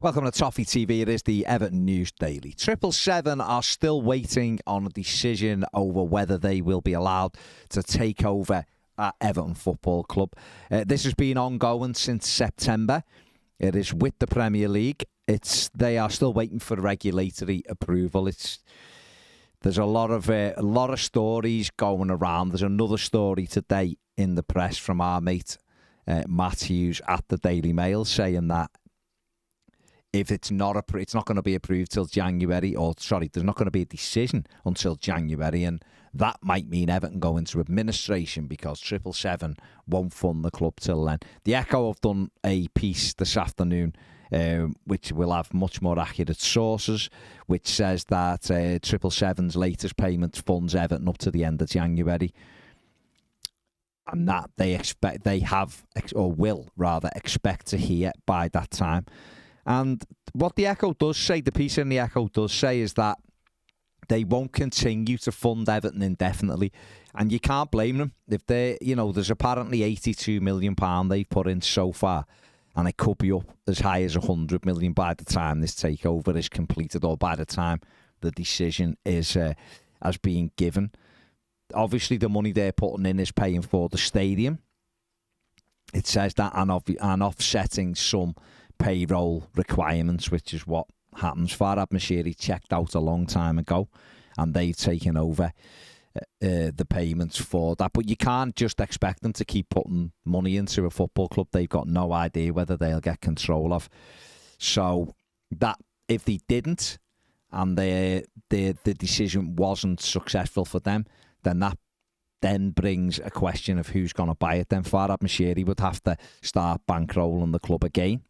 Welcome to Toffee TV. It is the Everton News Daily. 777 are still waiting on a decision over whether they will be allowed to take over at Everton Football Club. This has been ongoing since September. It is with the Premier League. They are still waiting for regulatory approval. There's a lot of stories going around. There's another story today in the press from our mate Mathew at the Daily Mail saying that if it's not going to be approved till January, there's not going to be a decision until January, and that might mean Everton go into administration because 777 won't fund the club till then. The Echo have done a piece this afternoon, which will have much more accurate sources, which says that 777's latest payment funds Everton up to the end of January, and that will expect to hear by that time. And what the Echo does say, the piece in the Echo does say, is that they won't continue to fund Everton indefinitely. And you can't blame them. If there's apparently £82 million they've put in so far, and it could be up as high as £100 million by the time this takeover is completed, or by the time the decision is has been given. Obviously, the money they're putting in is paying for the stadium. It says that, and offsetting some payroll requirements, which is what happens. Farhad Moshiri checked out a long time ago, and they've taken over the payments for that. But you can't just expect them to keep putting money into a football club they've got no idea whether they'll get control of. So that if they didn't, and the decision wasn't successful for them, then that brings a question of who's going to buy it. Then Farhad Moshiri would have to start bankrolling the club again.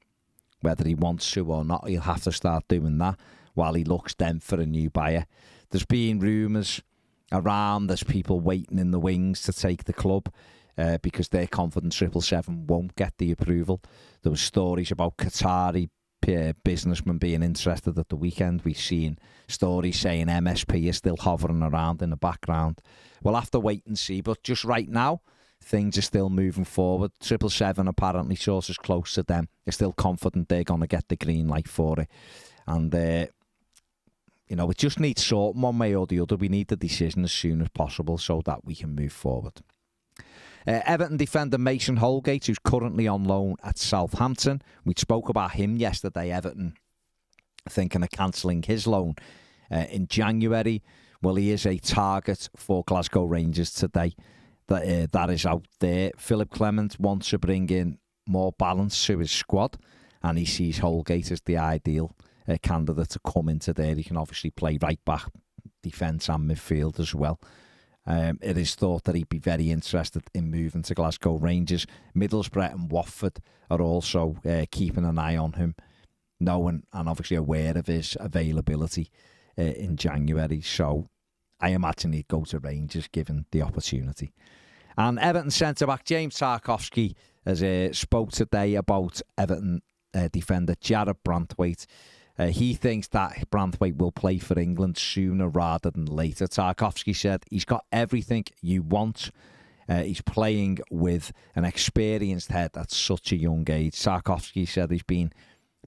Whether he wants to or not, he'll have to start doing that while he looks then for a new buyer. There's been rumours around, there's people waiting in the wings to take the club because they're confident 777 won't get the approval. There were stories about Qatari businessmen being interested at the weekend. We've seen stories saying MSP is still hovering around in the background. We'll have to wait and see, but just right now, things are still moving forward. 777, apparently, sources close to them, are still confident they're going to get the green light for it. And, it just needs sorting one way or the other. We need the decision as soon as possible so that we can move forward. Everton defender Mason Holgate, who's currently on loan at Southampton. We spoke about him yesterday. Everton thinking of cancelling his loan in January. Well, he is a target for Glasgow Rangers today. That is out there. Philip Clement wants to bring in more balance to his squad, and he sees Holgate as the ideal candidate to come into there. He can obviously play right back, defence and midfield as well. It is thought that he'd be very interested in moving to Glasgow Rangers. Middlesbrough and Watford are also keeping an eye on him, knowing and obviously aware of his availability in January. So I imagine he'd go to Rangers given the opportunity. And Everton centre-back James Tarkowski has spoke today about Everton defender Jared Branthwaite. He thinks that Branthwaite will play for England sooner rather than later. Tarkowski said he's got everything you want. He's playing with an experienced head at such a young age. Tarkowski said he's been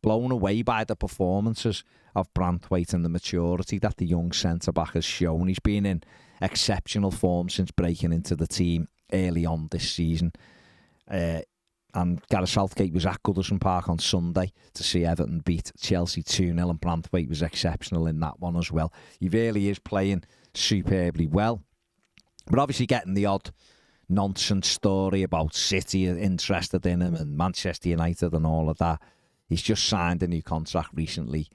blown away by the performances of Branthwaite and the maturity that the young centre-back has shown. He's been in exceptional form since breaking into the team early on this season. And Gareth Southgate was at Goodison Park on Sunday to see Everton beat Chelsea 2-0, and Branthwaite was exceptional in that one as well. He really is playing superbly well. But obviously getting the odd nonsense story about City interested in him and Manchester United and all of that. He's just signed a new contract recently,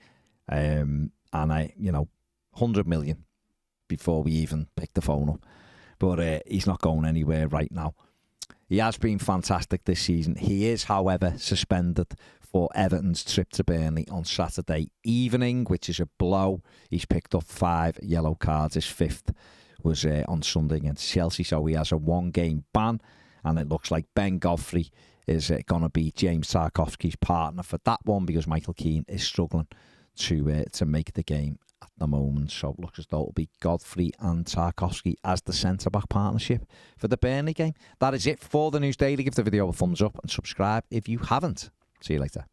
and 100 million before we even pick the phone up. But he's not going anywhere right now. He has been fantastic this season. He is, however, suspended for Everton's trip to Burnley on Saturday evening, which is a blow. He's picked up 5 yellow cards. His 5th was on Sunday against Chelsea, so he has a 1-game ban, and it looks like Ben Godfrey is going to be James Tarkowski's partner for that one because Michael Keane is struggling to make the game at the moment. So it looks as though it'll be Godfrey and Tarkowski as the centre-back partnership for the Burnley game. That is it for the News Daily. Give the video a thumbs up and subscribe if you haven't. See you later.